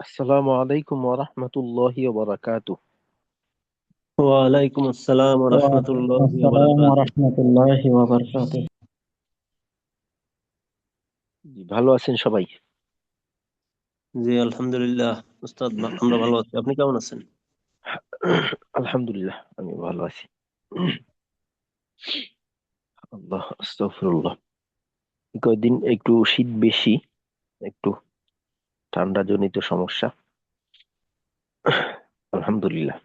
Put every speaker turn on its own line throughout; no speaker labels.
আসসালামু আলাইকুম ওয়া রাহমাতুল্লাহি ওয়া বারাকাতুহু।
ওয়ালাইকুম আসসালাম ওয়া
ওয়ালাইকুম
রাহমাতুল্লাহি ওয়া
আসসালাম ওয়া
বারাকাতুহু।
রাহমাতুল্লাহি ওয়া বারাকাতুহু।
জি, ভালো আছেন সবাই?
জি আলহামদুলিল্লাহ উস্তাদ, আমরা ভালো আছি। আপনি কেমন আছেন?
আলহামদুলিল্লাহ, আমি ভালো আছি। আল্লাহ আস্তাগফিরুল্লাহ। কয়েকদিন একটু শীত বেশি, একটু ঠান্ডা জনিত সমস্যা। আলহামদুলিল্লাহ।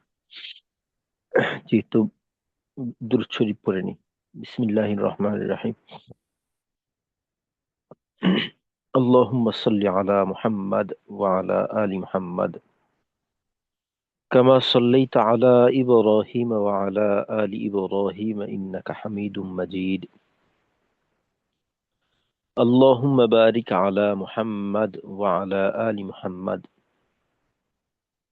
যেহেতু দুরূদ শরীফ পড়ে নি। বিসমিল্লাহির রহমানির রহিম। আল্লাহুম্মা সাল্লি আলা মুহাম্মাদ ওয়া আলা আলি মুহাম্মাদ কামা সাল্লাইতা আলা ইব্রাহিম ওয়া আলা আলি ইব্রাহিম ইন্নাকা হামিদুম মাজিদ। اللهم بارك على محمد وعلى آل محمد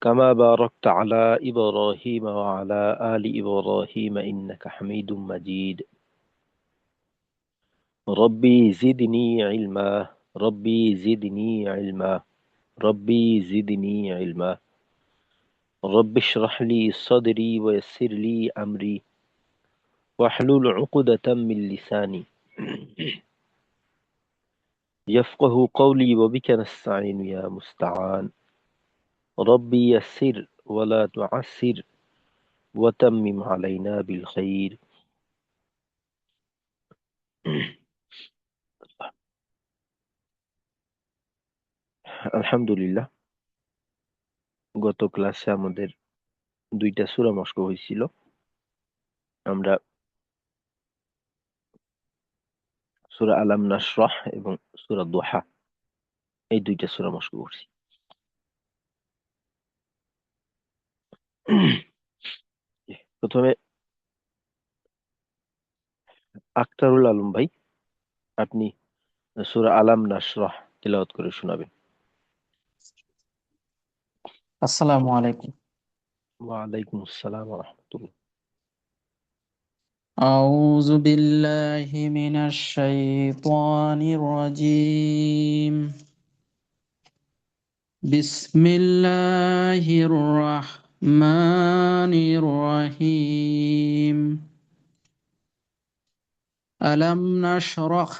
كما باركت على إبراهيم وعلى آل إبراهيم إنك حميد مجيد. ربي زدني علما، ربي زدني علما، ربي زدني علما. رب اشرح لي صدري ويسر لي أمري واحلل عقدة من لساني يفقه قولي وبك نستعين يا مستعان. ربي يسر ولا تعسر وتمم علينا بالخير. আলহামদুলিল্লাহ, গত ক্লাসে আমাদের দুইটা সূরা মশক হয়েছিল। আমরা সূরা আলাম নাশরাহ এবং সূরা দুহা, এই দুইটা সূরা মশক করছি। প্রথমে আক্তারুল আলম ভাই, আপনি সূরা আলাম নাশরাহ তিলাওয়াত করে শোনাবেন।
আসসালামু আলাইকুম।
ওয়ালাইকুম আসসালাম ওয়া রাহমাতুল্লাহ।
আউযু বিল্লাহি মিনাশ শাইতানির রাজীম। বিসমিল্লাহির রাহমানির রহিম। আলাম নাশরাহ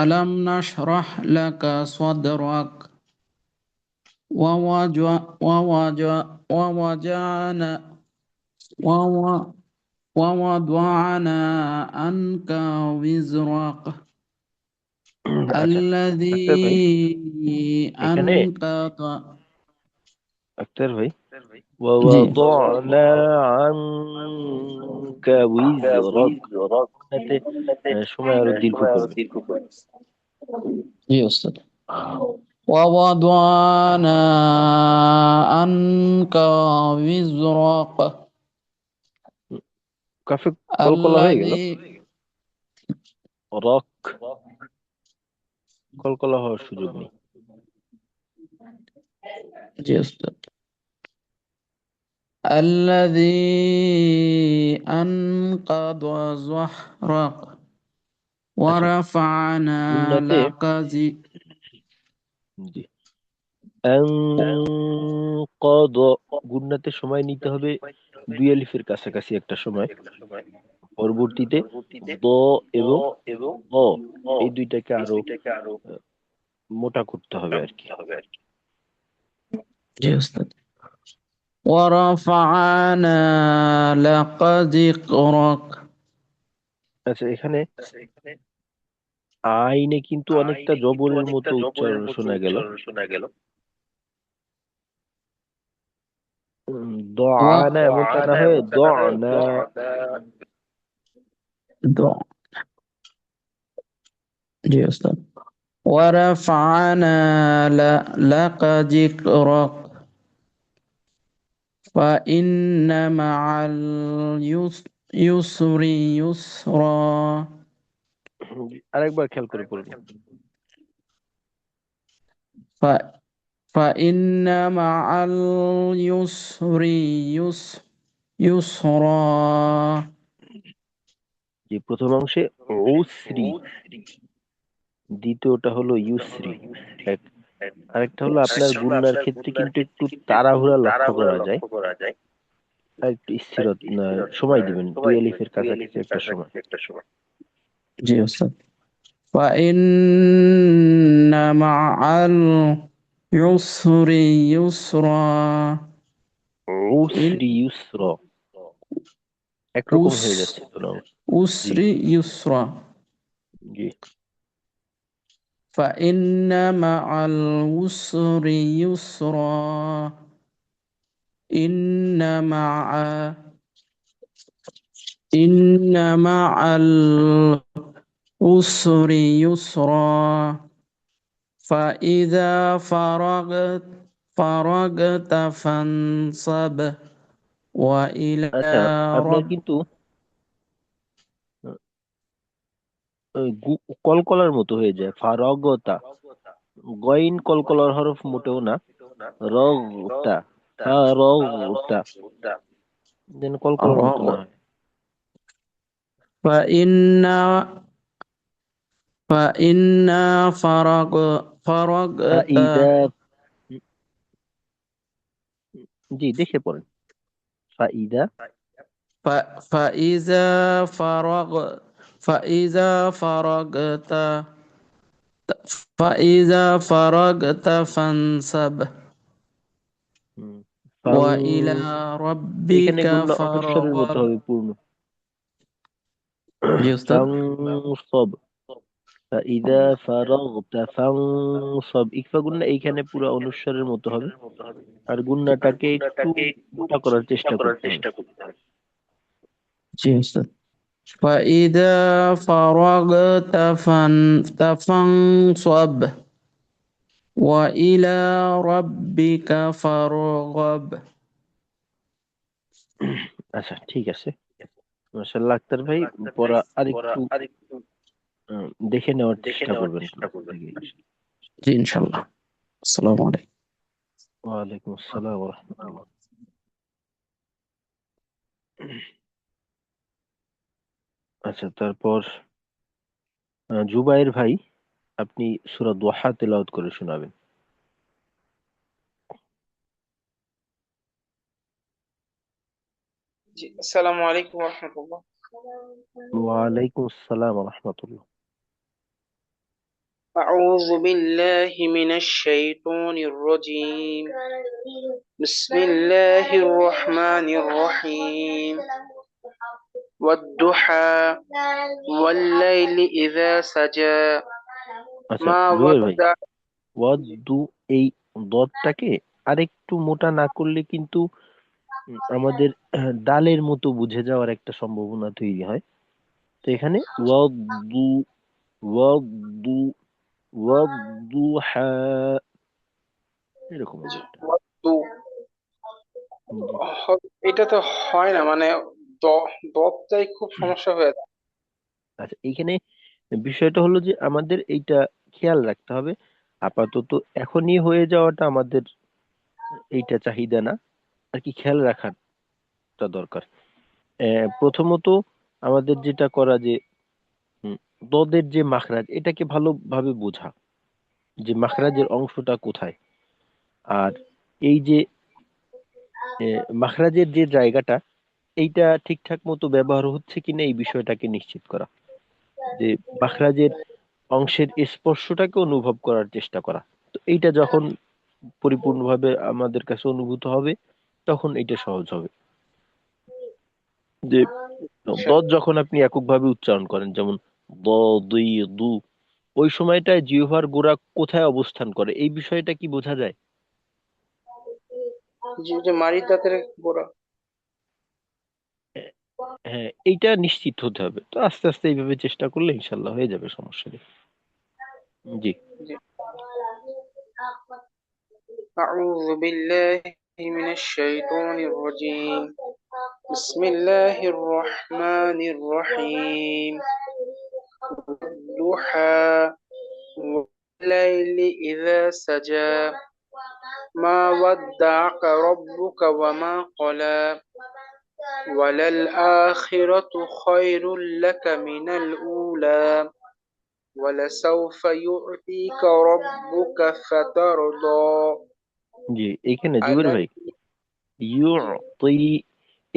আলাম নাশরাহ লাকা সাদরাক ওয়া ওয়াজানা ووضعنا عنك وزرك
আচ্ছা আক্তার ভাই,
الذي
এখানে
أنقض
আক্তার ভাই
জি
ووضعنا عنك وزرك এতে সময় আরো দীর্ঘ করবেন।
জি ওস্তাদ। ووضعنا عنك وزرك
কাফে কলকলা হয়ে গেল,
الذي
রক কলকলা হওয়ার সুযোগ নেই।
জি ওস্তাদ। الذي أنقض ظهرك
আচ্ছা,
ورفعنا
গুন্নাতে
لك
জি আনকাদ, গুন্নাতে সময় নিতে হবে দুই আলিফের কাছাকাছি একটা সময়। পরবর্তীতে দ এবং অ, এই দুইটাকে আরো আহ, মোটা করতে হবে আর কি।
জি ওস্তাদ। ورفعنا لك ذكرك
আচ্ছা, এখানে আইনে কিন্তু অনেকটা জবরের মতো উচ্চারণ শোনা গেল। দআনা এমনটা না হয়ে দআনা।
জি ওস্তাদ। ورفعنا لك ذكرك فإن مع اليسر يسرا
আরেকবার খেয়াল করে পড়বেন।
فإن مع اليسر يسرا
যে প্রথম অংশে উসরি, দ্বিতীয়টা হলো ইউসরি। এক আরেকটা হলো আপনার গুণনার ক্ষেত্রে কিন্তু একটু তাড়াহুড়া লক্ষ্য করা যায়। আর একটু স্থির সময় দিবেন, দুই আলিফের কাছাকাছি একটা সময়।
জি ওস্তাদ। فإن مع العسر يسرا إن
উসরি ইউসর একরকম
أس
হয়ে যাচ্ছে তো না? জি
أسر يسرا
জি।
فإن مع العسر يسرا إن مع إن مع العسر يسرا فإذا فرغت فانصب وإلى
আচ্ছা, আপনার
رب
কিন্তু কলকলার মতো হয়ে যায় ফারগতা। গইন কলকলার হরফ মোটেও না। রগতা, ফারগতা, যেন কলকলার মতো না হয়।
فإن فإن فرغت
ফাইদা, জি দেখে পড়েন। ফাইদা,
فإذا فإذا فرغت فإذا فرغت فانصب
হুম, ফাং,
وإلى
এখানে
ربك
গুণনা অনুস্বরের মতো
فارغب
হবে পূর্ণ।
জি উস্তাদ।
ফাংসব, ফাইদা ফারাগতা ফাংসব, ইকফা গুণনা এইখানে পুরো অনুস্বরের মতো হবে। আর গুণনাটাকে একটু মোটা করার চেষ্টা করতে হবে।
জি উস্তাদ। فإذا فرغت فانصب وإلى ربك فارغب
আচ্ছা ঠিক আছে, মাশাআল্লাহ আক্তার ভাই। পড়া আরেকটু দেখে নেওয়ার চেষ্টা করবেন ক্লাস থেকে।
জি ইনশাআল্লাহ। আসসালামু আলাইকুম।
ওয়ালাইকুম আসসালাম ওয়া রাহমাতুল্লাহ। আচ্ছা, তারপর জুবাইর ভাই, আপনি সূরা দুহা তেলাওয়াত করে শোনাবেন।
السلام عليكم ورحمة الله.
ওয়ালাইকুম আসসালাম ওয়া রাহমাতুল্লাহ।
أعوذ بالله من الشيطان الرجيم. بسم الله الرحمن الرحيم. والضحى والليل إذا سجى
আচ্ছা
ما
জুবাইর ভাই,
ودع.
ওয়াদ্দু, এই দতটাকে আরেকটু মোটা না করলে কিন্তু আমাদের ডালের মতো বুঝে যাওয়ার একটা সম্ভাবনা তৈরি হয়। তো এখানে ওয়াদ্দু, ওয়াদ্দু, ওয়াদ্দুহা, এরকম হবে একটা।
তো
জি।
এটা তো হয় না, মানে দপটাই খুব সমস্যা হয়ে যায়।
আচ্ছা, এখানে বিষয়টা হলো যে আমাদের এইটা খেয়াল রাখতে হবে। আপাতত এখনই হয়ে যাওয়াটা আমাদের এইটা চাহিদা না, আর কি খেয়াল রাখাটা দরকার। প্রথমত আমাদের যেটা করা যে দদের যে মাখরাজ, এটাকে ভালোভাবে বোঝা যে মাখরাজের অংশটা কোথায়। আর এই যে মাখরাজের যে জায়গাটা, এইটা ঠিকঠাক মতো ব্যবহার হচ্ছে কিনা এই বিষয়টাকে নিশ্চিত করা। যে মাখরাজের অংশের স্পর্শটাকে অনুভব করার চেষ্টা করা। তো এইটা যখন পরিপূর্ণভাবে আমাদের কাছে অনুভূত হবে, তখন এটা সহজ হবে। যে দদ যখন আপনি এককভাবে উচ্চারণ করেন, যেমন দ, দুই, দু, ওই সময়টায় জিহ্বার গোড়া কোথায় অবস্থান করে এই বিষয়টা কি বোঝা যায়?
যে মারি দাঁতের গোড়া।
হ্যাঁ, হ্যাঁ, এইটা নিশ্চিত হতে হবে। তো আস্তে আস্তে এইভাবে চেষ্টা করলে ইনশাল্লাহ হয়ে যাবে, সমস্যা নেই। জি।
أعوذ بالله من الشيطان الرجيم. بسم الله الرحمن الرحيم. والضحى والليل إذا سجى ما ودعك ربك وما قلى وللآخرة خير لك من الأولى ولسوف يعطيك ربك فترضى
জি, এখানে জুবের
ألم
ভাই ইউতি,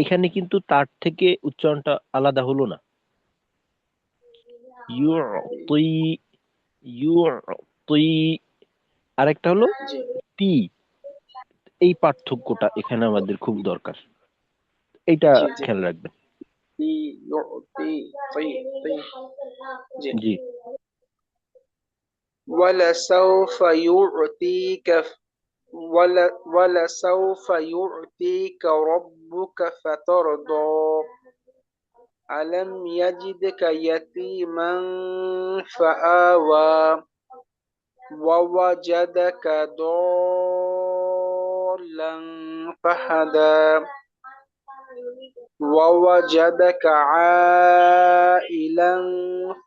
এখানে কিন্তু তার থেকে উচ্চারণটা আলাদা হলো না। ইউতি, ইউতি, আরেকটা হলো
জি
তি। এই পার্থক্যটা এখানে আমাদের খুব দরকার, এটা
জি জি
খেয়াল রাখবেন।
يعطي طي طي জি
জি
ولسوف يعطيك ولسوف يعطيك ربك فترضى ألم يجدك يتيما فآوى ووجدك ضالا فهدى ووجدك عائلا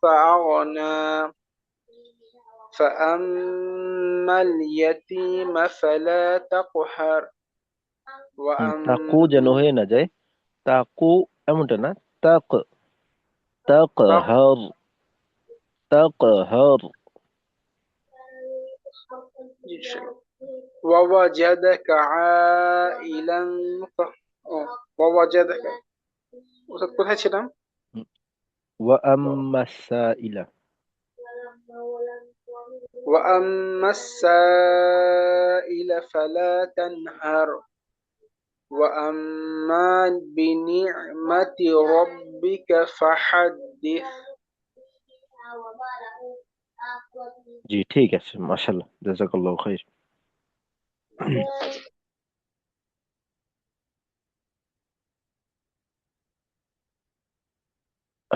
فأغنى فأما اليتيم فلا تقهر
তাকু
وأما
যেন হয়ে না যায়, তাকু এমনটা না, তাক, তাকহার, তাকহার।
ووجدك عائلا ف... ووجدك কোথায় ছিলাম
وأما السائل،
وأما السائل فلا تنهر وأما بنعمة ربك فحدث
জি ঠিক আছে, মাশাআল্লাহ, জাযাকাল্লাহু খাইর।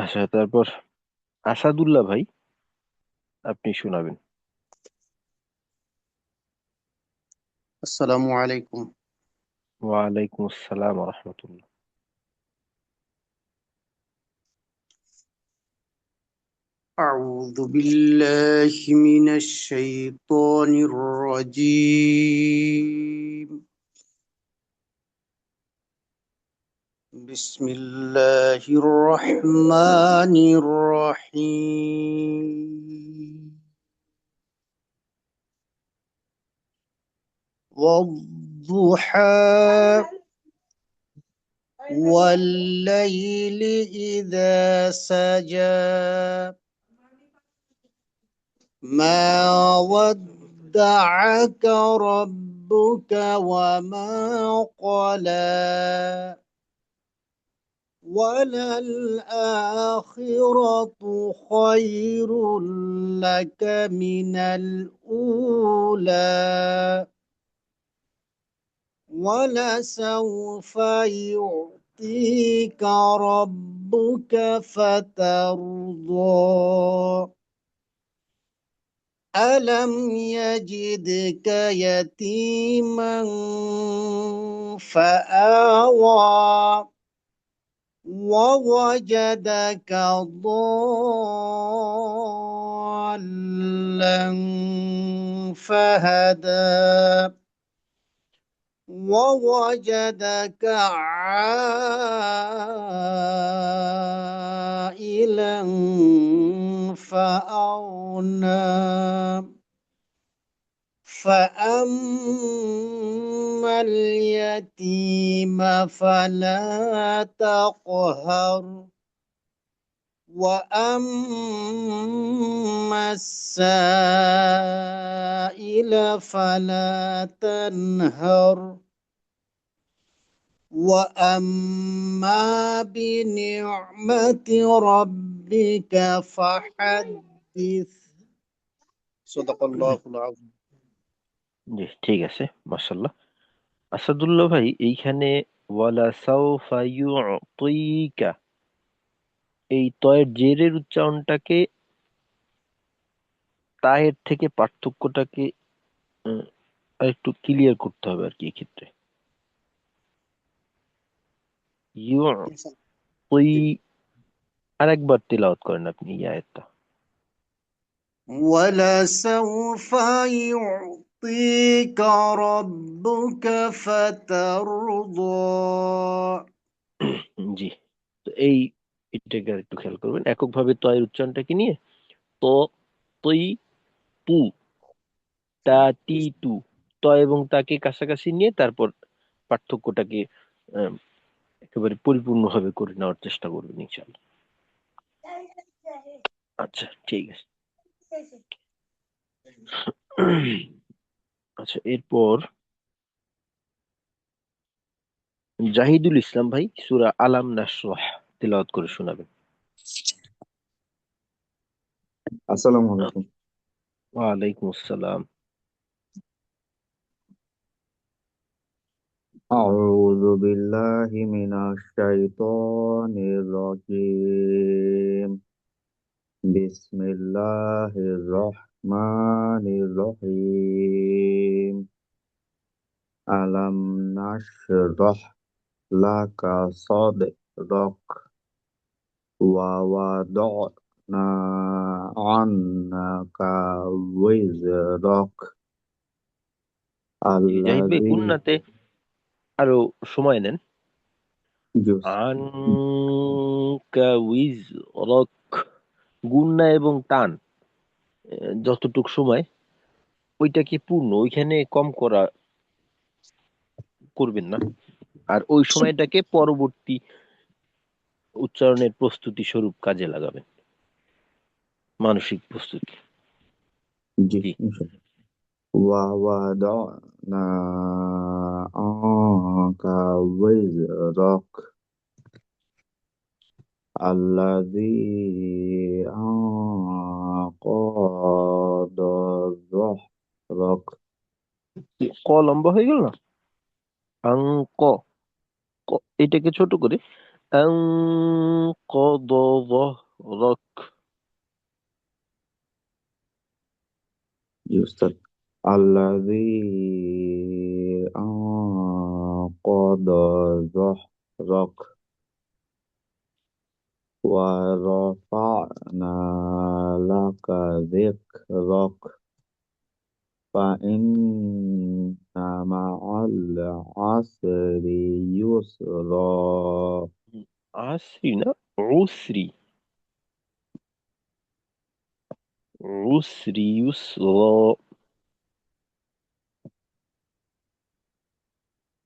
আচ্ছা, তারপর আসাদুল্লাহ ভাই, আপনি শোনাবেন।
السلام عليكم.
ওয়ালাইকুম আসসালাম ওয়া রাহমাতুল্লাহ।
أعوذ بالله من الشيطان الرجيم. بسم الله الرحمن الرحيم. والضحى والليل إذا سجى ما ودعك ربك وما قلى وللآخرة خير لك من الأولى ولسوف يعطيك ربك فترضى ألم يجدك يتيما فآوى ووجدك ضالا فهدى ووجدك عائلا فأغنى فأما اليتيم فلا تقهر وأما السائل فلا تنهر وأما بنعمة ربك فحدث صدق الله العظيم.
জি ঠিক আছে, মাশাআল্লাহ। আসাদুল্লাহ ভাই, এইখানে ওয়ালা সাউফা ইউতিকা, এই তয়ের জেরের উচ্চারণটাকে তায়ের থেকে পার্থক্যটাকে উম, আরেকটু ক্লিয়ার করতে হবে আর কি এক্ষেত্রে। ইউতি, আরেকবার তেলাওয়াত করেন আপনি এই আয়াতটা।
ولسوف يعطيك ربك فترضى.
জি, তো এটাকে আর একটু খেয়াল করবেন এককভাবে তয়ের উচ্চারণটাকে নিয়ে। তো তুই তু তা তি তু ত এবং তাকে কাছাকাছি নিয়ে তারপর পার্থক্যটাকে আহ, একেবারে পরিপূর্ণভাবে করে নেওয়ার চেষ্টা করবেন ইনশাআল্লাহ। আচ্ছা ঠিক আছে। আচ্ছা এরপর জাহিদুল ইসলাম ভাই সূরা আলাম নাশরাহ তেলাওয়াত করে শোনাবেন।
আসসালামু আলাইকুম।
ওয়ালাইকুম আসসালাম।
أعوذ بالله من الشيطان الرجيم. بسم الله الرحمن الرحيم. ألم نشرح لك صدرك ووضعنا عنك وزرك
জি জাহিদ ভাই
الذي
গুন্নাতে আরো সময় নেন।
يس
আনকা উইজরক গুন্না এবং টান যতটুক সময় ওইটাকে পূর্ণ, ওইখানে কম করা করবেন না। আর ওই সময়টাকে পরবর্তী উচ্চারণের প্রস্তুতি স্বরূপ কাজে লাগাবেন, মানসিক প্রস্তুতি।
جي
জি
إن شاء الله. ووضعنا عنك وزرك الذي أنقض ظهرك
ক লম্বা হয়ে গেল না, আঙ্ক এটাকে ছোট করে আঙ্কদ রক।
يستر الذي أنقض ظهرك ورفعنا لك ذكرك فإن مع العسر يسرا
আসরি না, উসরি, উসরি ইউসরা।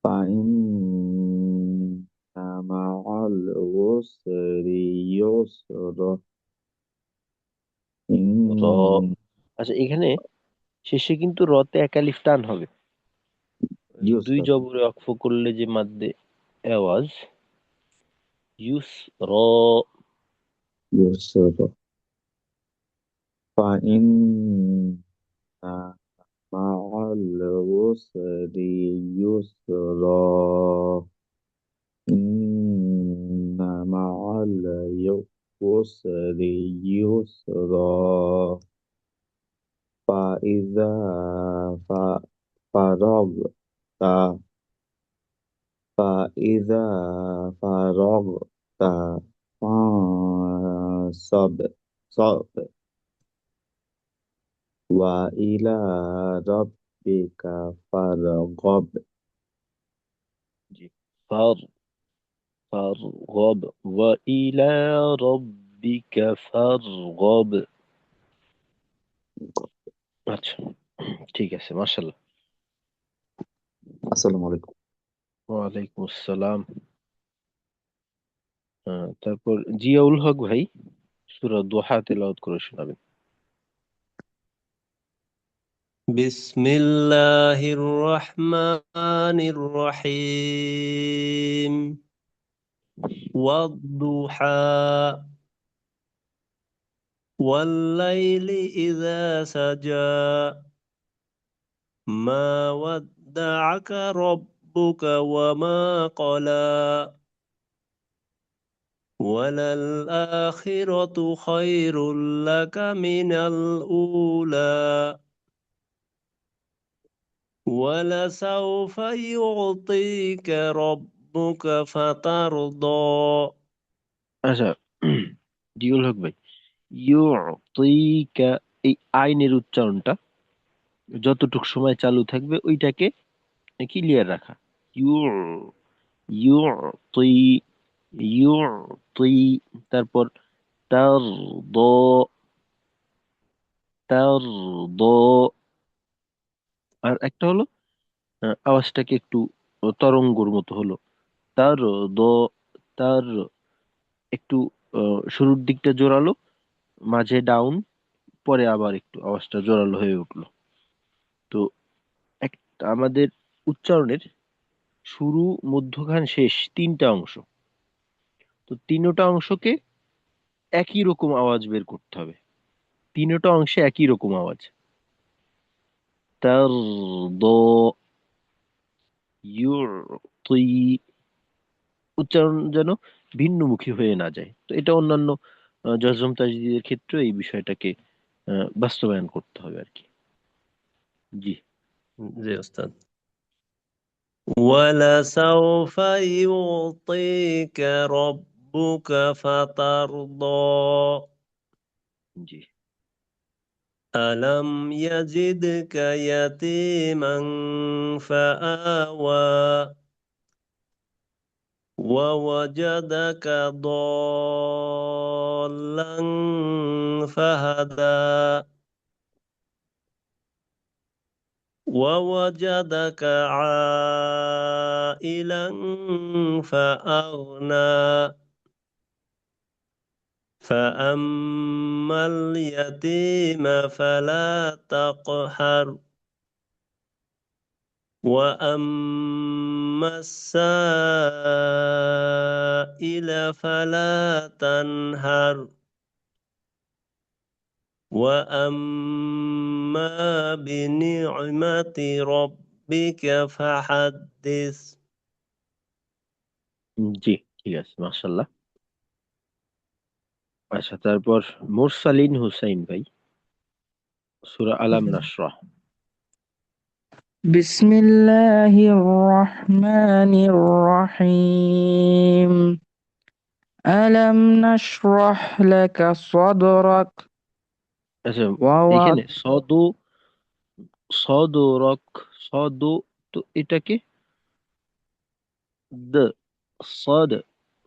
فإن مع العسر يسرا
র। আচ্ছা এখানে শেষে কিন্তু রতে একালিফ টান হবে। দুই
يسرا
জবরে অক্ফ করলে যে মাদ্দে আওয়াজ ইউস র।
يسرا فإن مع العسر يسرا إن مع العسر يسرا فإذا فرغت فإذا فرغت فانصب صب وإلى ربك فارغب
জি ফার ফারগব ওয়া ইলা রাব্বিকা ফারগব। আচ্ছা ঠিক আছে মাশাআল্লাহ।
আসসালামু আলাইকুম।
ওয়ালাইকুম আসসালাম। তারপর জিয়াউল হক ভাই সূরা দোহা তেলাওয়াত করে শোনাবেন।
بسم الله الرحمن الرحيم والضحى والليل إذا سجى ما ودعك ربك وما قلى وللآخرة خير لك من الأولى ولسوف يعطيك ربك فترضى
আচ্ছা জিয়াউল হক ভাই ইউতিকা এই আইনের উচ্চারণটা যতটুক সময় চালু থাকবে ওইটাকে ক্লিয়ার রাখা। ইউ ইউতি ইউতি তারপর তার দ তারদ, আর একটা হলো আওয়াজটাকে একটু তরঙ্গর মতো হলো, তারদ, তার, একটু শুরুর দিকটা জোরালো, মাঝে ডাউন, পরে আবার একটু আওয়াজটা জোরালো হয়ে উঠলো। তো আমাদের উচ্চারণের শুরু, মধ্যখান, শেষ তিনটা অংশ। তো তিনোটা অংশকে একই রকম আওয়াজ বের করতে হবে, তিনোটা অংশে একই রকম আওয়াজ। তার, দ, ইউর, তুই, উচ্চারণ যেন ভিন্নমুখী হয়ে না যায়। তো এটা অন্যান্য জজম তাজদীদের ক্ষেত্রে এই বিষয়টাকে বাস্তবায়ন করতে হবে আর কি। জি।
জি ওস্তাদ। ولسوف يعطيك ربك فترضى
জি।
ألم يجدك يتيما فآوى ووجدك ضالا فهدى ووجدك عائلا فأغنى فأما اليتيم فلا تقهر وأما السائل فلا تنهر وأما بنعمة ربك فحدث
জি, ঠিক আছে, মাশাআল্লাহ। আচ্ছা, তারপর মুরসালিন হুসাইন ভাই, সূরা আলাম নাশরাহ।
بسم الله الرحمن الرحيم ألم نشرح لك صدرك
আচ্ছা,
ووضع
এখানে সদু, সদরক, সদু, তো এটাকে দ, সদ,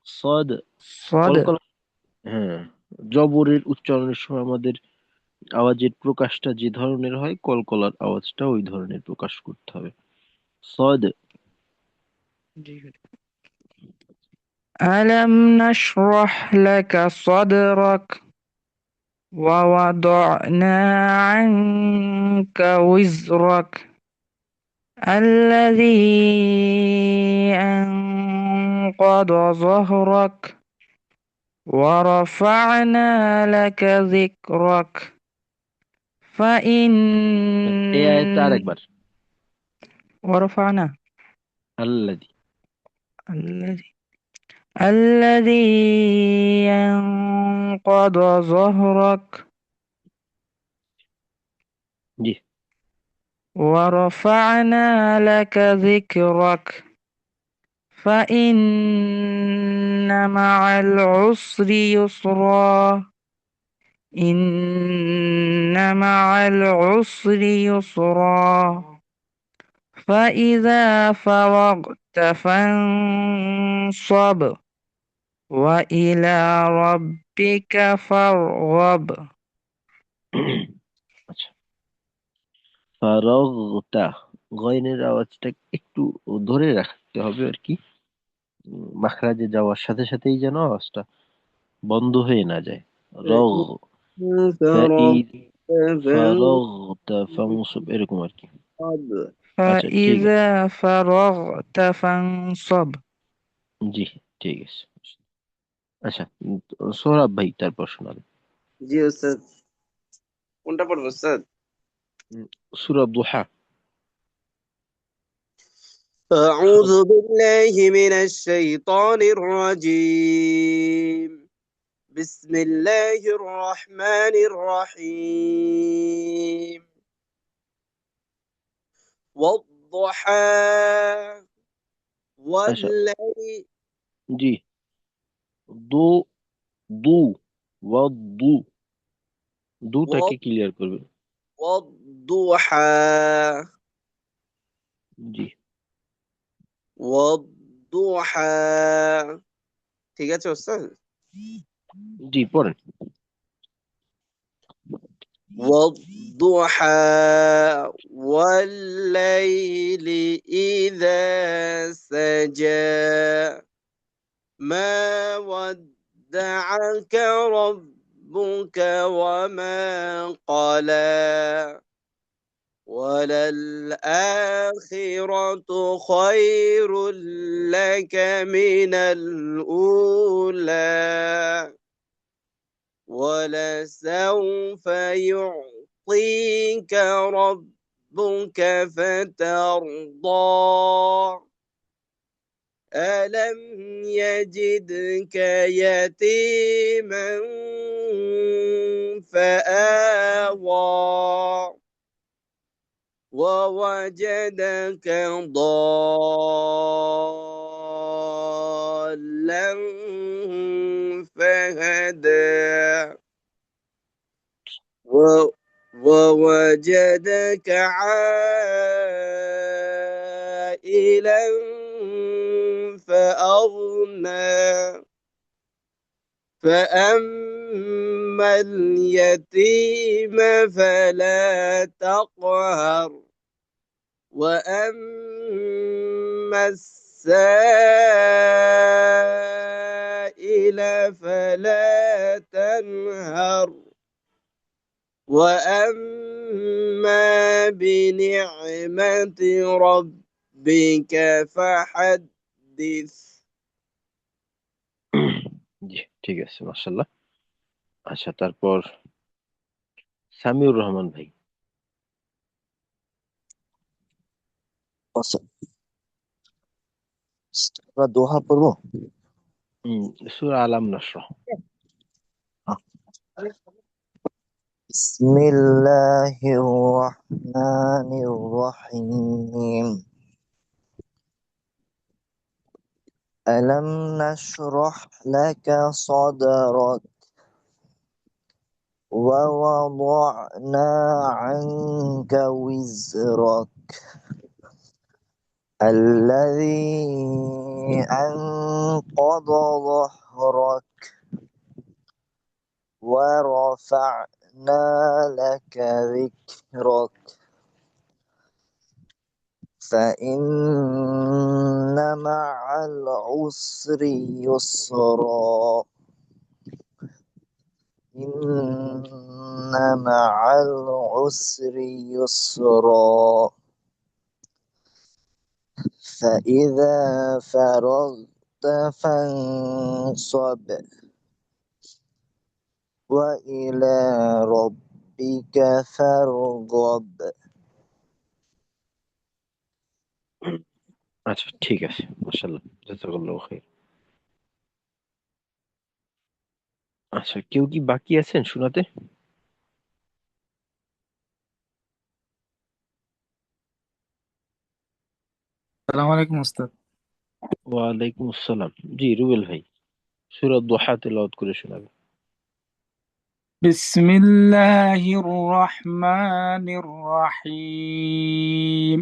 সদ,
صدر
কলকল, হ্যাঁ, জবরের উচ্চারণের সময় আমাদের আওয়াজের প্রকাশটা যে ধরনের হয়, কলকলার আওয়াজটা ওই ধরনের প্রকাশ করতে হবে। সদ।
ألم نشرح لك صدرك ووضعنا عنك وزرك الذي أنقض ظهرك ورفعنا لك ذكرك
এই আয়াতটা
فإن
আরেকবার।
ورفعنا
আল্লাযী।
الذي أنقض ظهرك
জি।
ورفعنا لك ذكرك فإن مع العسر يسرا إن مع العسر يسرا فإذا فرغت فانصب وإلى ربك فارغب
আচ্ছা, ফারাগতা, গয়নের আওয়াজটা একটু ধরে রাখতে হবে আর কি, মাখরাজে যাওয়ার সাথে সাথেই যেন আওয়াজটা বন্ধ হয়ে না যায়। রগ, ফাই, ফারাগতা ফানসব, এরকম আর কি। আচ্ছা, ঠিক আছে।
فإذا فرغت فانصب
জি, ঠিক আছে। আচ্ছা, সোহরাব ভাই তারপর শোনাবেন।
জি ওস্তাদ, কোনটা পড়বো ওস্তাদ?
সূরা দুহা।
أعوذ بالله من الشيطان الرجيم. بسم الله الرحمن الرحيم. والضحى
আচ্ছা,
والليل
জি, দু, দু, ওয়াদু, দুটাকে ক্লিয়ার করবেন।
والضحى
জি,
والضحى ঠিক আছে ওস্তাদ?
জি, পড়েন।
والضحى والليل إذا سجى ما ودعك ربك وما قلى وللآخرة خير لك من الأولى ولسوف يعطيك ربك فترضى ألم يجدك يتيما فآوى ووجدك ضالا فهدى ووجدك عائلا فأغنى فأما اليتيم فلا تقهر وأما السائل فلا تنهر وأما بنعمة ربك فحدث
জি, ঠিক আছে, মাশাআল্লাহ। আচ্ছা, তারপর সামিউর রহমান ভাই।
আমরা দোহা পড়বো।
সূরা আলাম নাশরাহ।
বিসমিল্লাহির রহমানির রহিম। ألم نشرح لك صدرك ووضعنا عنك وزرك الذي أنقض ظهرك ورفعنا لك ذكرك فإن مع العسر يسرا إن مع العسر يسرا فإذا فرغت فانصب وإلى ربك فارغب।
আচ্ছা, ঠিক আছে, মাশাআল্লাহ, জাযাকাল্লাহু খাইর। আচ্ছা, কেউ কি বাকি আছেন শোনাতে?
সালাম আলাইকুম উস্তাদ।
ওয়ালাইকুম আসসালাম। জি, রুবেল ভাই সূরা দুহা তেলাওয়াত করে শোনাবে।
বিসমিল্লাহির রহমানির রহিম।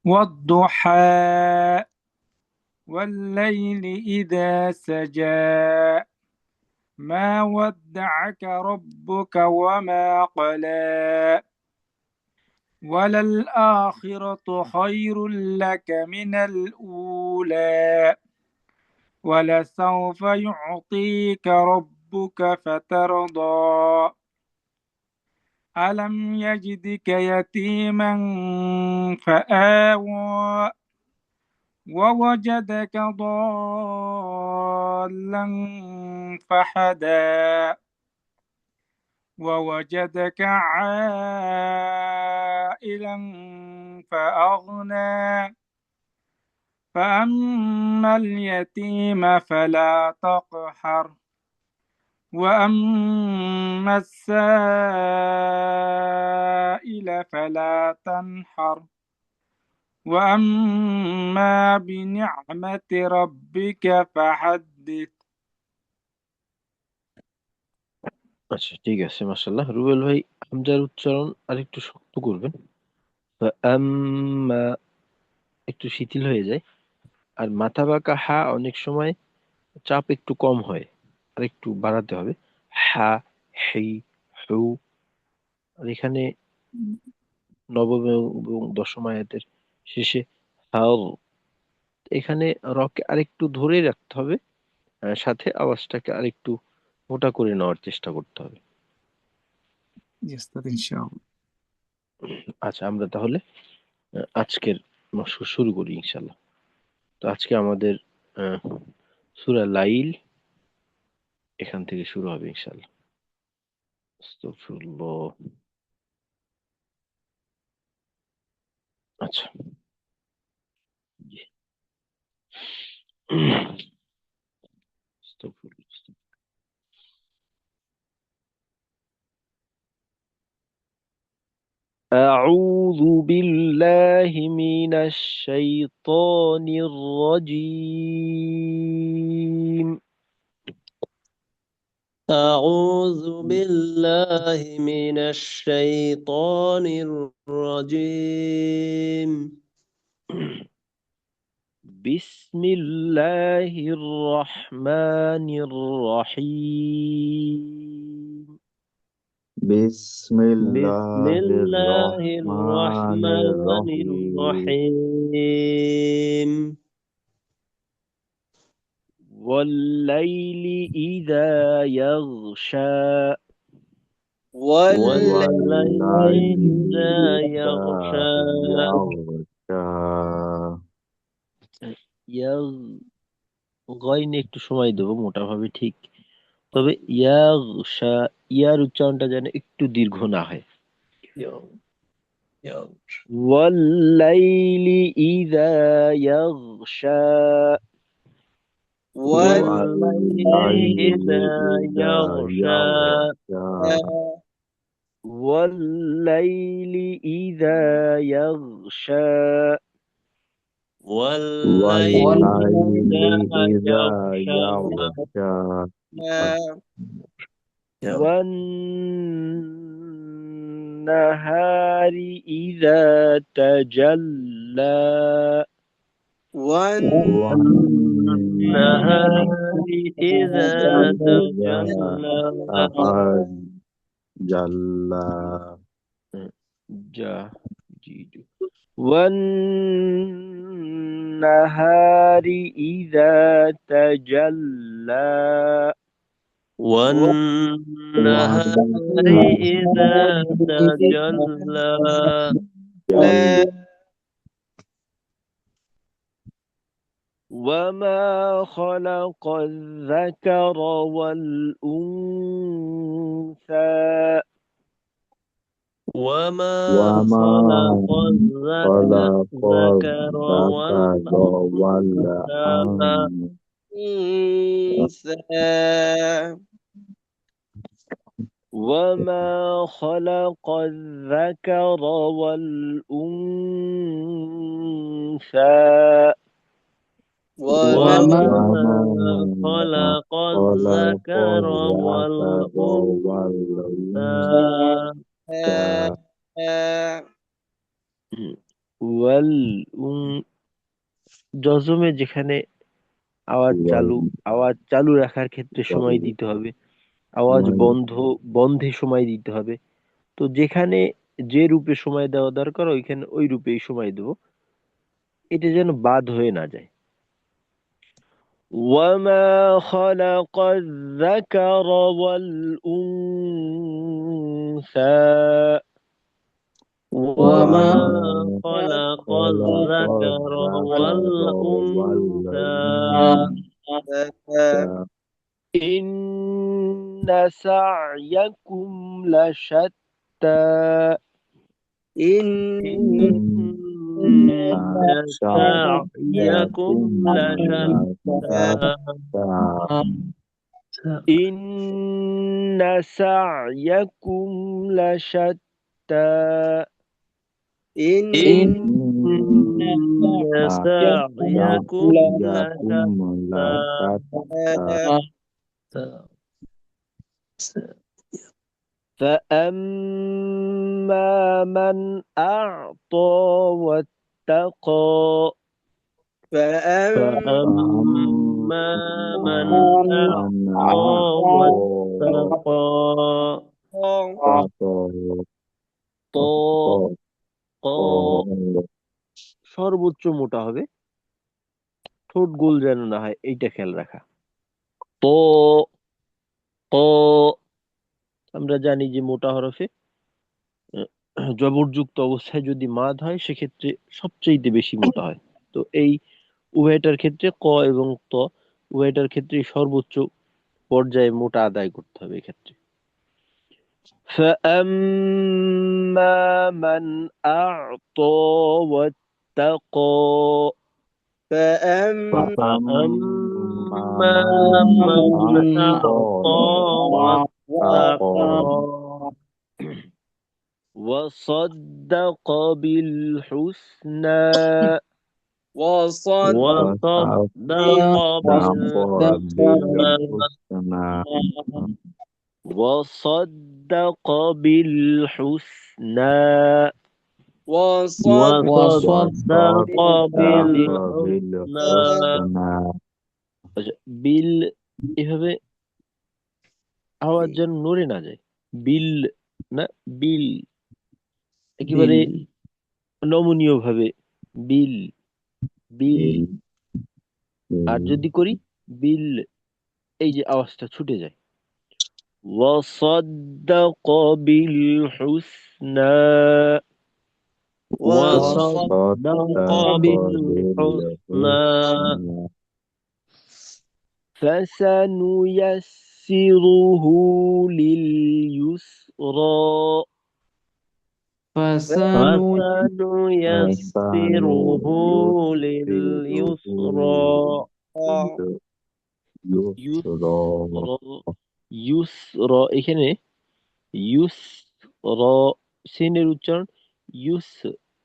والضحى والليل إذا سجى ما ودعك ربك وما قلى وللآخرة خير لك من الأولى ولسوف يعطيك ربك فترضى ألم يجدك يتيما فآوى ووجدك ضالا فهدى ووجدك عائلا فأغنى فأما اليتيم فلا تقهر وأما السائل فلا تنحر وأما بنعمة ربك فحدث।
আচ্ছা, ঠিক আছে, মাশাআল্লাহ। রুবেল ভাই হামজার উচ্চারণ আরেকটু শক্ত করবেন। আম্মা একটু শিথিল হয়ে যায়। আর মাথা বাঁকা হা অনেক সময় চাপ একটু কম হয়, আর একটু বাড়াতে হবে। হা, হি, হু, আর এখানে নবম এবং দশম আয়াতের শেষে হাল, এখানে রকে আরেকটু ধরে রাখতে হবে, সাথে আওয়াজটাকে আরেকটু মোটা করে নেওয়ার চেষ্টা করতে হবে।
জি ওস্তাদ ইনশাআল্লাহ।
আচ্ছা, আমরা তাহলে আজকের মশক শুরু করি ইনশাল্লাহ। তো আজকে আমাদের সূরা লাইল এখান থেকে শুরু হবে ইনশাল্লাহ। আস্তাগফিরুল্লাহ। আচ্ছা, জি। আস্তাগফিরুল্লাহ। أعوذ بالله من الشيطان الرجيم.
أعوذ بالله من الشيطان الرجيم.
بسم الله الرحمن الرحيم.
بسم
بسم
الله
الله
الرحمن
الرحمن
الرحيم
الرحيم.
والليل إذا يغشى.
والليل
والليل
إذا
إذا
يغشى.
يغشى
গয়নে একটু সময় দেবো মোটাভাবে ঠিক, তবে ইয়াগশা, ইয়ার উচ্চারণটা যেন একটু দীর্ঘ না হয়। ওয়াল্লাইলি ইযা ইয়াগশা।
والليل إذا
إذا
يغشى.
يغشى
والليل إذا يغشى.
والليل
والليل
إذا
إذا
يغشى.
يغشى
والنهار إذا تجلى.
والنهار إذا تجلى.
تجلى
جا جيجو. والنهار إذا تجلى.
والنهار إذا تجلى.
وما خلق الذكر والأنثى.
وما
وما
خلق
خلق
الذكر
الذكر
والأنثى.
وما خلق الذكر والأنثى.
وما خلق الذكر والأنثى.
জজমে যেখানে আওয়াজ চালু রাখার ক্ষেত্রে সময় দিতে হবে, আওয়াজ বন্ধে সময় দিতে হবে। তো যেখানে যে রূপে সময় দেওয়া দরকার ওইখানে ওই রূপেই সময় দেব, এটা যেন বাদ হয়ে না যায়। وما خلق الذكر والأنثى.
وما خلق الذكر والأنثى.
إن سعيكم لشتى.
إن سعيكم لشتى.
إن سعيكم لشتى.
إن سعيكم لشتى.
فأما من أعطى واتقى.
فأما من أعطى واتقى.
ত ক সর্বোচ্চ মোটা হবে, ঠোঁট গোল যেন না হয় এইটা খেয়াল রাখা। ত ক আমরা জানি যে মোটা হরফে জবরযুক্ত অবস্থায় যদি মাদ হয় সেক্ষেত্রে সবচেয়ে বেশি মোটা হয়। তো এই উভয়টার ক্ষেত্রে ক এবং ত উভয়টার ক্ষেত্রে সর্বোচ্চ পর্যায়ে মোটা আদায় করতে হবে এক্ষেত্রে। فأما من أعطى واتقى
فأما
فأما من أعطى واتقى
وصدق بالحسنى
وصدق بالحسنى
وصدق بالحسنى
وصدق بالحسنى
আচ্ছা, বিল এভাবে আওয়াজ যেন নড়ে না যায়, বিল না বিল, একেবারে নমনীয় ভাবে বিল বিল। আর যদি করি বিল, এই যে আওয়াজটা ছুটে যায়। وصدق بالحسنى
وصدق بالحسنى
فسنيسره لليسرى
فسنيسره لليسرى
ইউসরা, এখানে ইউসরা সিনের উচ্চারণ ইউস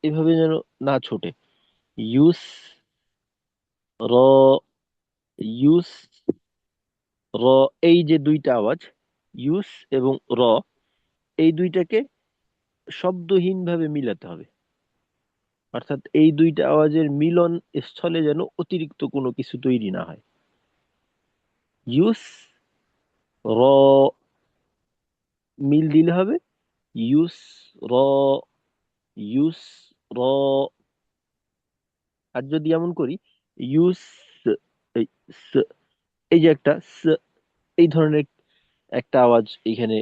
এভাবে যেন না ছোটে। ইউস র ইউস র, এই যে দুইটা আওয়াজ ইউস এবং র, এই দুইটাকে শব্দহীন ভাবে মিলাতে হবে। অর্থাৎ এই দুইটা আওয়াজের মিলন স্থলে যেন অতিরিক্ত কোনো কিছু তৈরি না হয়। ইউস র মিল দিলে হবে ইউস র ইউস র। আর যদি এমন করি ইউস এই স, এই যে একটা স, এই ধরনের একটা আওয়াজ এখানে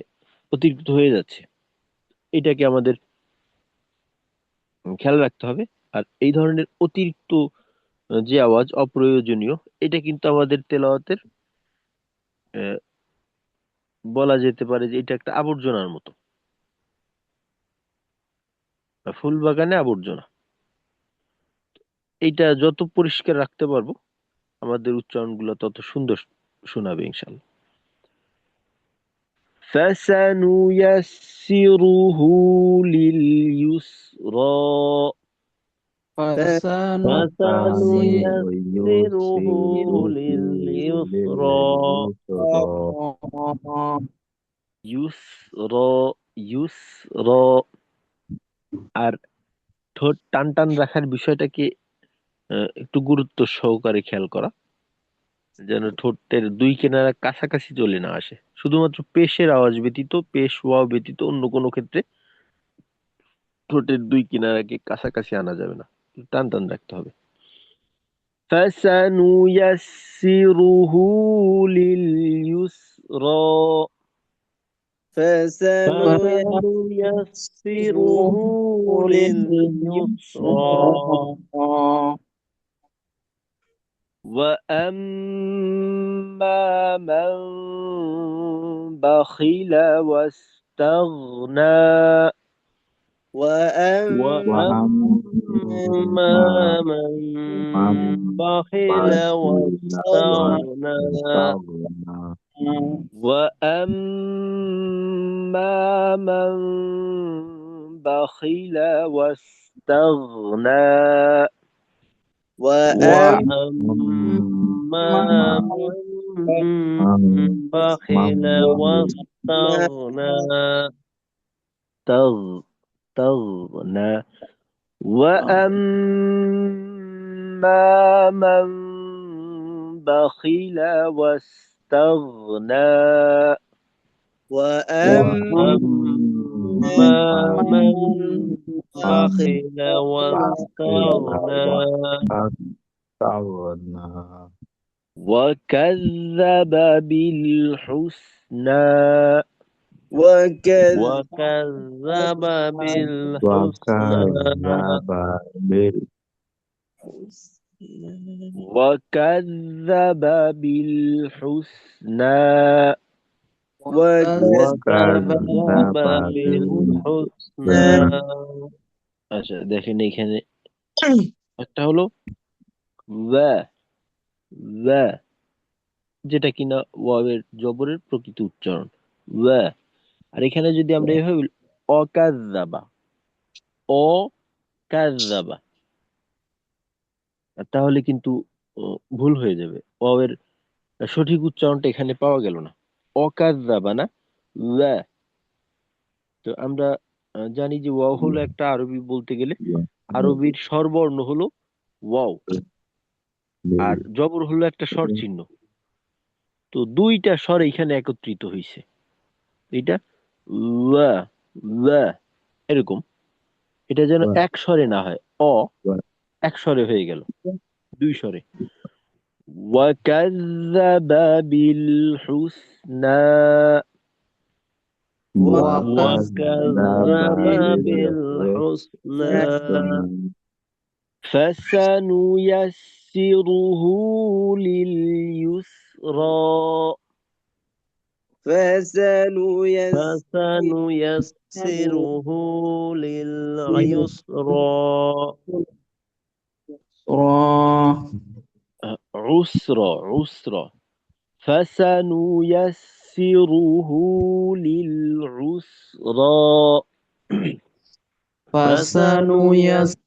অতিরিক্ত হয়ে যাচ্ছে, এটাকে আমাদের খেয়াল রাখতে হবে। আর এই ধরনের অতিরিক্ত যে আওয়াজ অপ্রয়োজনীয়, এটা কিন্তু আমাদের তেলাওয়াতের আহ, বলা যেতে পারে যে এটা একটা আবর্জনার মতো, ফুল বাগানে আবর্জনা। এইটা যত পরিষ্কার রাখতে পারবো আমাদের উচ্চারণগুলো তত সুন্দর শোনাবে ইনশাল্লাহ। فسنيسره لليسرى
فسنيسره لليسرى
ইউসরা ইউসরা। আর ঠোঁট টান টান রাখার বিষয়টাকে একটু গুরুত্ব সহকারে খেয়াল করা, যেন ঠোঁটের দুই কিনারা কাছাকাছি চলে না আসে। শুধুমাত্র পেশের আওয়াজ ব্যতীত, পেশ ওয়াও ব্যতীত অন্য কোনো ক্ষেত্রে ঠোঁটের দুই কিনারাকে কাছাকাছি আনা যাবে না, টান টান রাখতে হবে। فسنيسره لليسرى
فسنيسره لليسرى
وأما من بخل واستغنى
وأما من بخل واستغنى
وأما من بخل واستغنى
وأما من بخل واستغنى
تغنى وأما من بخل واستغنى
وأما أما من
من
بخل واستغنى
واستغنى
وكذب بالحسنى
وكذب
وكذب بالحسنى
وكذب بالحسنى
وكذب بالحسنى
আচ্ছা দেখেন এখানে একটা হলো ওয়া ওয়া যেটা কিনা ওয়াবের জবরের প্রকৃত উচ্চারণ ওয়া। আর এখানে যদি আমরা এভাবে বলি, অকাযযাবা অকাযযাবা, তাহলে কিন্তু ভুল হয়ে যাবে। ওয়াবের সঠিক উচ্চারণটা এখানে পাওয়া গেল না, অকাযযাবা না, ওয়া। তো আমরা জানি যে ওয়াও হলো একটা আরবি, বলতে গেলে আরবির স্বরবর্ণ হলো ওয়াও, আর জবর হলো একটা স্বর চিহ্ন। তো দুইটা স্বর এখানে একত্রিত হয়েছে, এটা ওয়া ওয়া এরকম। এটা যেন এক স্বরে না হয়, অ এক স্বরে হয়ে গেল, দুই স্বরে। وكذب بالحسنى
وكذب بالحسنى
فسنيسره لليسرى
فسنيسره لليسرى
عسرى عسرى فسنيسره للعسرى
فسنيسره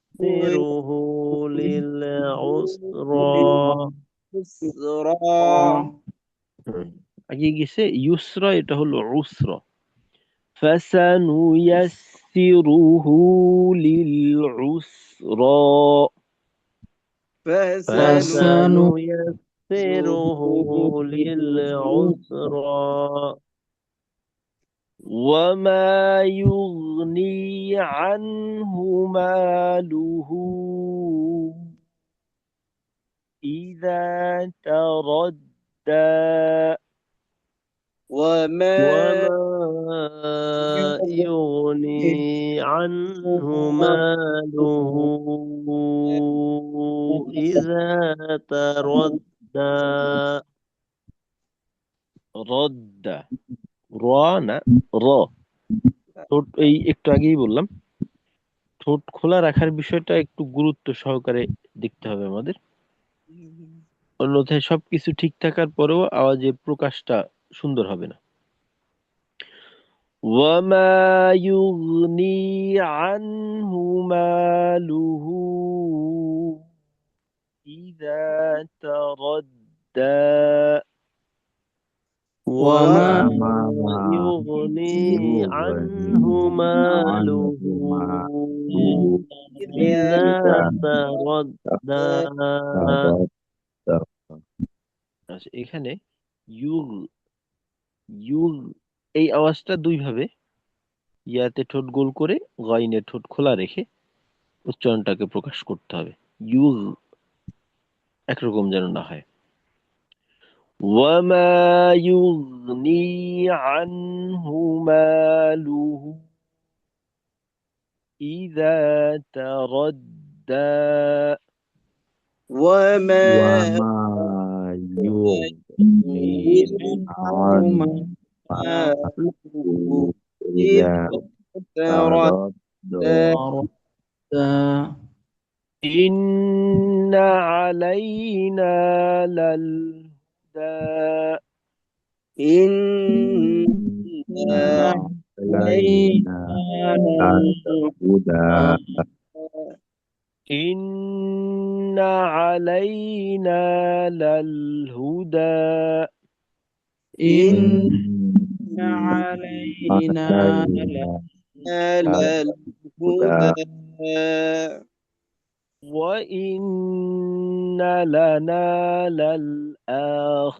للعسرى
আগে গেছে ইউসরা, এটা হলো উসরা। فسنيسره للعسرى
فسنيسره للعسرى
وما يغني عنه ماله إذا تردى
وما
يغني عنه ماله إذا تردى
رد রা না র। ঠোঁট এই একটু আগেই বললাম, ঠোঁট খোলা রাখার বিষয়টা একটু গুরুত্ব সহকারে দেখতে হবে আমাদের, অন্যথায় সবকিছু ঠিক থাকার পরেও আওয়াজের প্রকাশটা সুন্দর হবে না। وما يغني عنه ماله إذا تردى
وما يغني عنه ماله إذا تردى
আচ্ছা, এখানে ইউগ ইউগ এই আওয়াজটা দুই ভাবে, ইয়াতে ঠোঁট গোল করে গাইনে ঠোঁট খোলা রেখে উচ্চারণটাকে প্রকাশ করতে হবে। ইউগ একরকম যেন না হয়। وما يغني عنه ماله إذا تردى
وما
يغني عنه ماله إذا تردى
إن علينا للهدى
إن
علينا الهدى
إن علينا للهدى
إن علينا
الهدى
وإن لنا للآخرة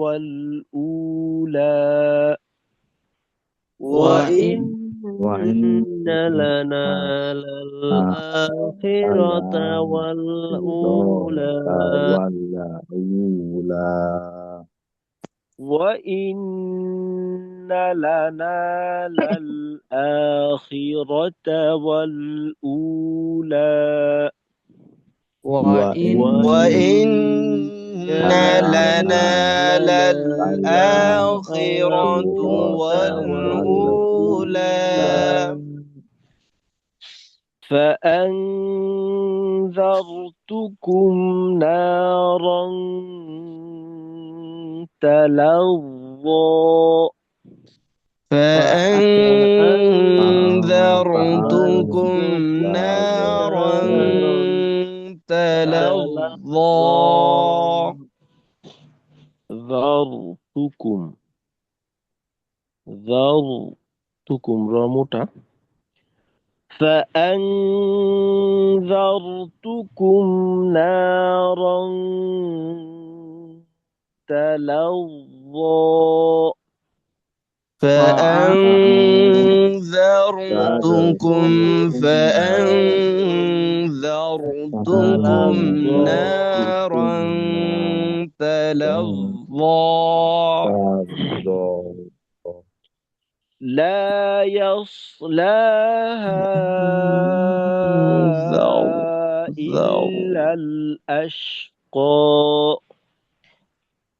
والأولى
وإن
وإن
لنا للآخرة والأولى
والأولى
وإن لنا للآخرة والأولى
وإن
وإن
لنا
لنا للآخرة
الآخرة
والأولى
فأنذرتكم نارا تلظى
فأنذرتكم نارا تلظى
ذرتكم ذرتكم رموتا فأنذرتكم نارا تلظى
فأنذرتكم نارا تلظى
لا يصلاها إلا الأشقى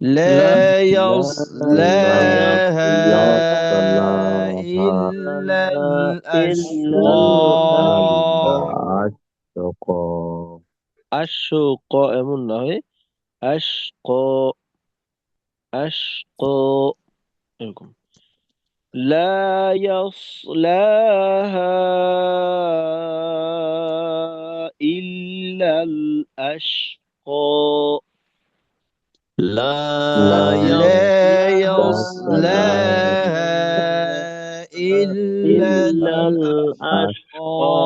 لا يصلاها إلا الأشقى
أشقى এমন নয় أشقى أشقى এরকম لا يصلاها إلا الأشقى
لا
لا
يصلاها
يصلاها إلا
إلا الأشقى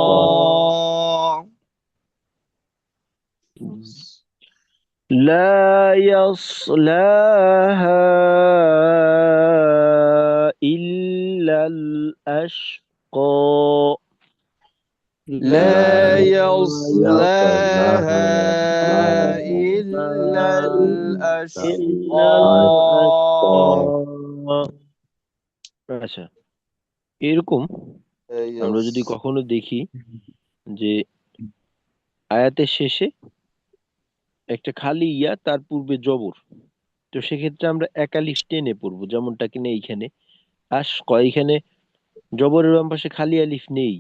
لا يصلاها إلا الأشقى
لا يصلاها إلا
إلا
الأشقى
আচ্ছা এরকম আমরা যদি কখনো দেখি যে আয়াতের শেষে একটা খালি ইয়া তার পূর্বে জবর, তো সেক্ষেত্রে আমরা একালিফ টেনে পড়বো, যেমনটা কিনা এইখানে এখানে জবরের বাম পাশে খালি আলিফ নেই,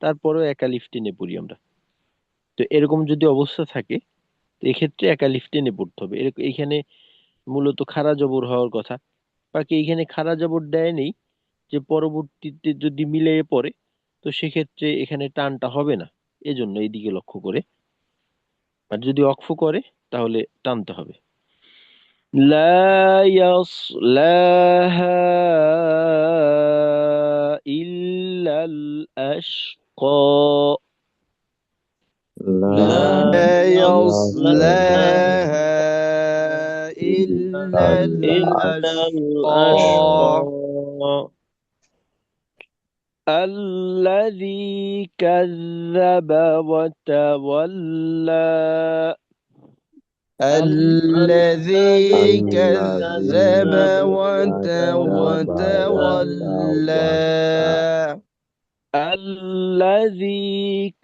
তারপরেও একালিফ টেনে পড়ি আমরা। তো এরকম যদি অবস্থা থাকে তো এক্ষেত্রে একালিফ টেনে পড়তে হবে। এইখানে মূলত খাড়া জবর হওয়ার কথা, বাকি এইখানে খাড়া জবর দেয় নেই, যে পরবর্তীতে যদি মিলিয়ে পড়ে তো সেক্ষেত্রে এখানে টানটা হবে না, এজন্য এইদিকে লক্ষ্য করে। আর যদি অক্ফ করে তাহলে টানতে হবে। لا يصلاها إلا الأشقى
لا يصلاها إلا الأشقى
الذي كذب وتولى
الذي كذب وتولى
الذي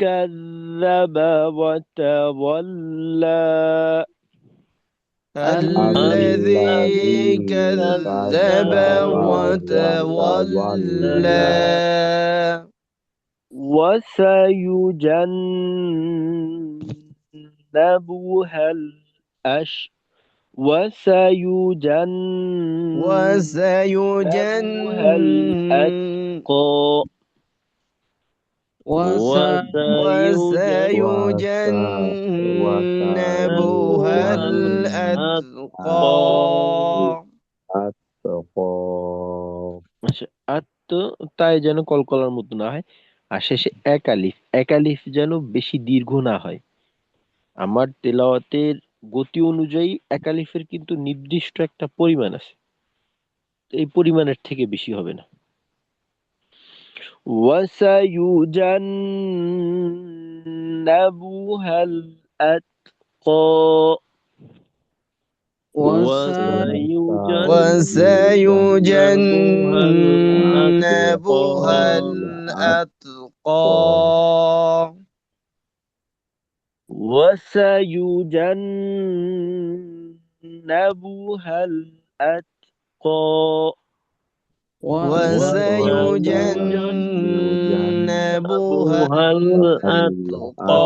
كذب وتولى
الذي كذب وتولى
وسيجنبها وسيجنبها الأتقى
وسيجنبها الأتقى
আচ্ছা তাই যেন কলকলার মতো না হয়, আর শেষে একালিফ যেন বেশি দীর্ঘ না হয়। আমার তেলাওয়াতের গতি অনুযায়ী একালিফের কিন্তু নির্দিষ্ট একটা পরিমাণ আছে, এই পরিমাণের থেকে বেশি হবে না। وسيجنبها الأتقى
وسيجنبها
وسيجنبها
الأتقى
وسيجنبها الأتقى
وسيجنبها
الأتقى
الأتقى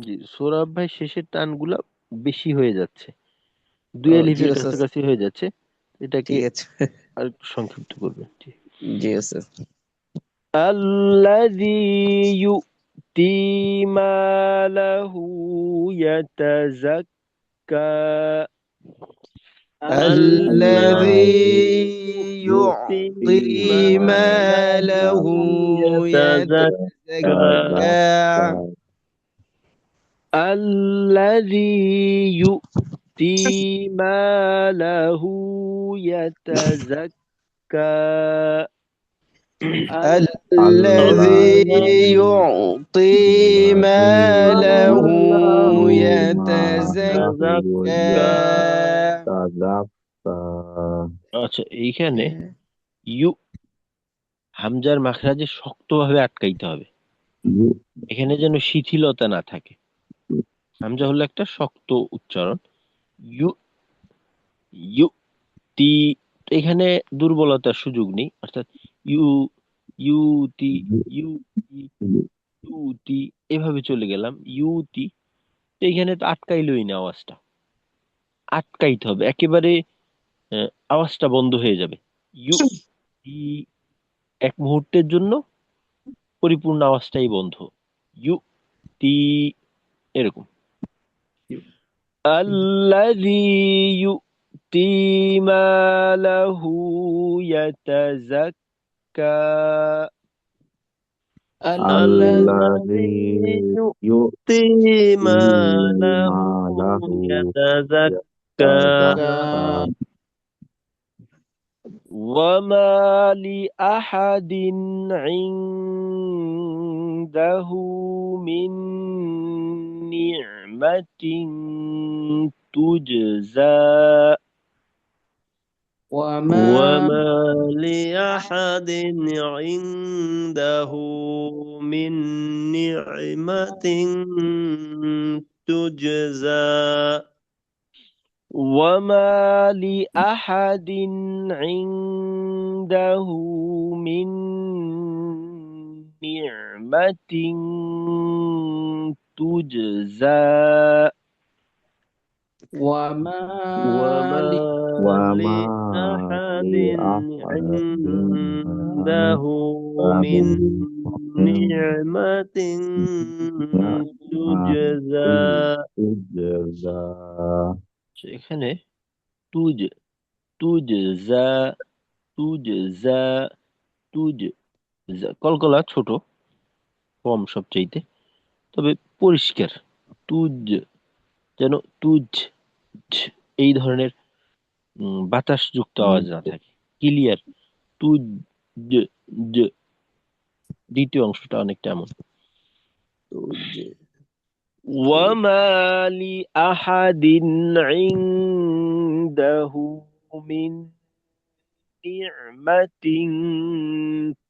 জি সৌরভ ভাই শেষের টানগুলা বেশি হয়ে যাচ্ছে, দুই
জি
আলিফের
স্যার,
কাছাকাছি হয়ে যাচ্ছে, এটাকে
ঠিক আছে।
আর একটু সংক্ষিপ্ত করবেন।
জি স্যার।
الذي يؤتي ماله يتزكى
الذي يعطي ماله يتزكى
الذي يؤتي ماله يتزكى
الذي يعطي ماله يتزكى
আচ্ছা এইখানে ইউ হামজার মাখরাজে শক্তভাবে আটকাইতে হবে, এখানে যেন শিথিলতা না থাকে। হামজা হলো একটা শক্ত উচ্চারণ। ইউ ইউ তি, এখানে দুর্বলতার সুযোগ নেই, অর্থাৎ ইউ ইউতি ইউতি ইউতি এভাবে চলে গেলাম ইউতি, এইখানে তো আটকাইলই না, আওয়াজটা আটকাইতে হবে একেবারে, আওয়াজটা বন্ধ হয়ে যাবে। ইউ ই এক মুহূর্তের জন্য পরিপূর্ণ আওয়াজটাই বন্ধ, ইউ তি এরকম। الذي يؤتي ماله يتزكى
الذي
يؤتي ماله يتزكى
وما لأحد عنده من نعمة تجزى
وما لأحد عنده من نعمة تجزى
وما لأحد عنده من نعمة تجزى
وما
لأحد عنده من نعمة تجزى
এখানে তুজ তুজজা তুজজা তুজ কলকলা ছোট কম সবচাইতে, তবে পরিষ্কার। তুজ যেন তুজ এই ধরনের বাতাস যুক্ত আওয়াজ না থাকে, ক্লিয়ার। তুজ দ্বিতীয় অংশটা অনেকটা এমন। وما لأحد عنده من نعمة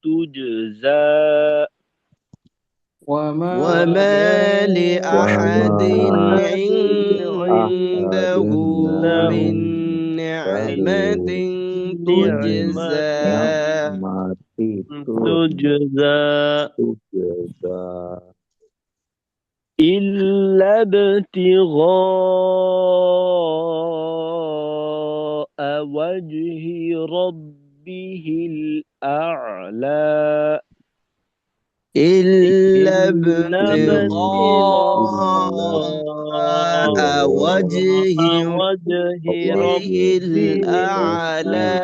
تجزى
وما لأحد عنده من نعمة
تجزى
إلا ابتغاء وجه ربه الأعلى
إلا ابتغاء وجه ربه الأعلى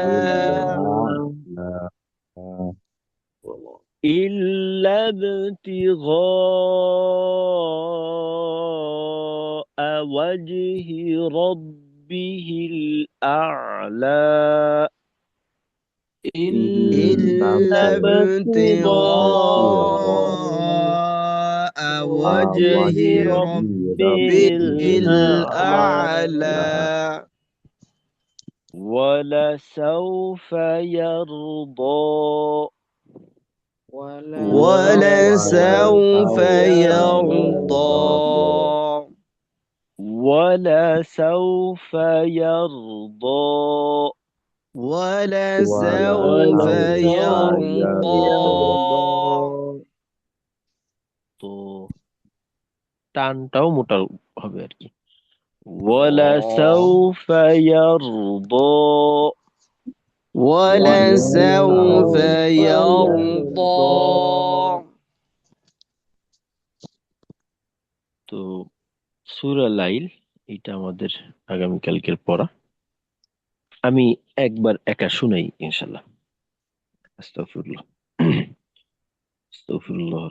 إلا ابتغاء وجه ربه الأعلى
إلا ابتغاء وجه ربه الأعلى
ولسوف يرضى
ولسوف يرضى
ولسوف يرضى
ولسوف يرضى
তো টানটাও মোটা হবে আর কি ولسوف يرضى
ولسوف يرضى
তো সূরা লাইল এটা আমাদের আগামীকালকের পড়া আমি একবার একা শুনাই ইনশাল্লাহ আস্তাগফিরুল্লাহ আস্তাগফিরুল্লাহ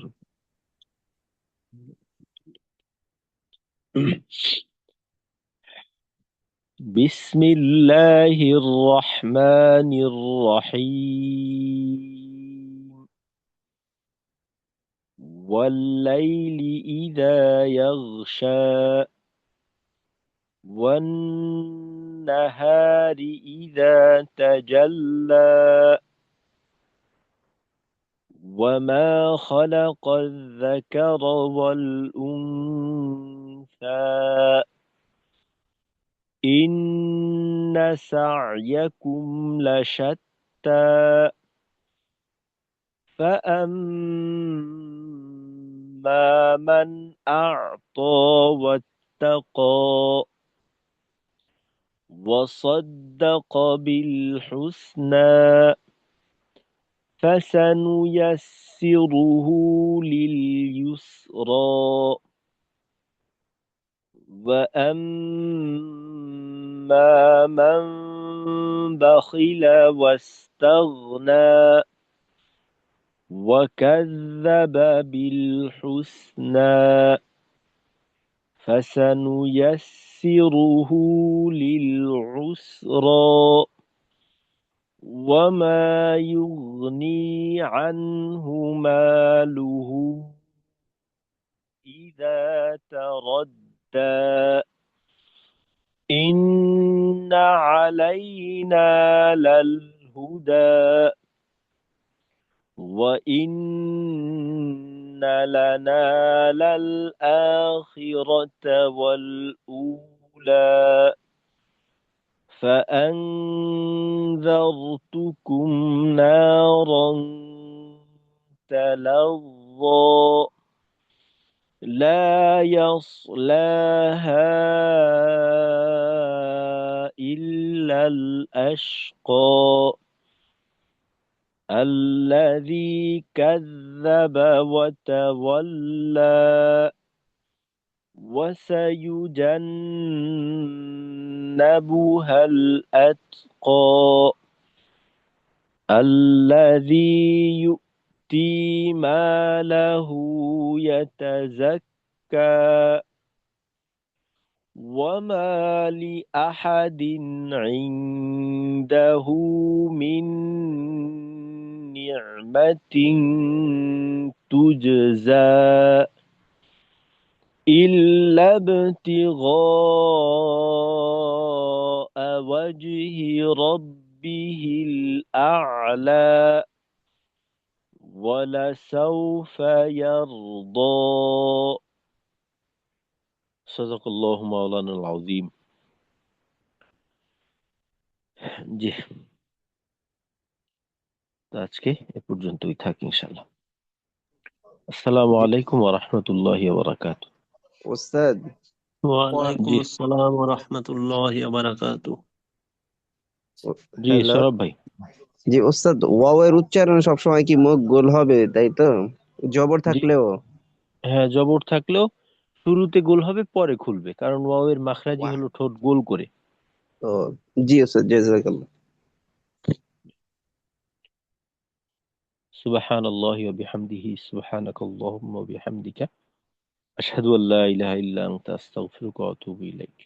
بسم الله الرحمن الرحيم والليل إذا يغشى والنهار إذا تجلى وما خلق الذكر والأنثى إن سعيكم لشتى فأما من أعطى واتقى وصدق بالحسنى فسنيسره لليسرى وأما من بخل واستغنى وكذب بالحسنى فسنيسره للعسرى وما يغني عنه ماله إذا تردى إن علينا للهدى وإن لنا للآخرة والأولى فأنذرتكم نارا تلظى لا يصلاها إلا الأشقى الذي كذب وتولى وسيجنبها الأتقى الذي يؤتي ماله يتزكى وما لأحد عنده من نعمة تجزى إلا ابتغاء وجه ربه الأعلى ولسوف يرضى صدق الله مولانا العظيم জি তো আজকে এ পর্যন্তই থাক ইনশাআল্লাহ আসসালামু আলাইকুম ওয়া রাহমাতুল্লাহি ওয়া বারাকাতুহু
ওস্তাদ
ওয়ালাইকুম
জি
আসসালাম ওয়া রাহমাতুল্লাহি ওয়া বারাকাতুহু
জি
হ্যালো
সৌরভ ভাই
জি ওস্তাদ ওয়াও এর উচ্চারণ সবসময় কি মুখ গোল হবে তাই তো জবর
জি
থাকলেও
হ্যাঁ জবর থাকলেও শুরুতে গোল হবে পরে খুলবে কারণ ওয়াও এর মাখরাজি
ওয়াহ
হলো ঠোঁট গোল করে
ও জি ওস্তাদ জাযাকাল্লাহ
সুবহানাল্লাহি ওয়া বিহামদিহি সুবহানাকাল্লাহুম্মা ওয়া বিহামদিকা আশহাদু আল্লা ইলাহা ইল্লা আনতা আস্তাগফিরুকা ওয়া আতুবু ইলাইক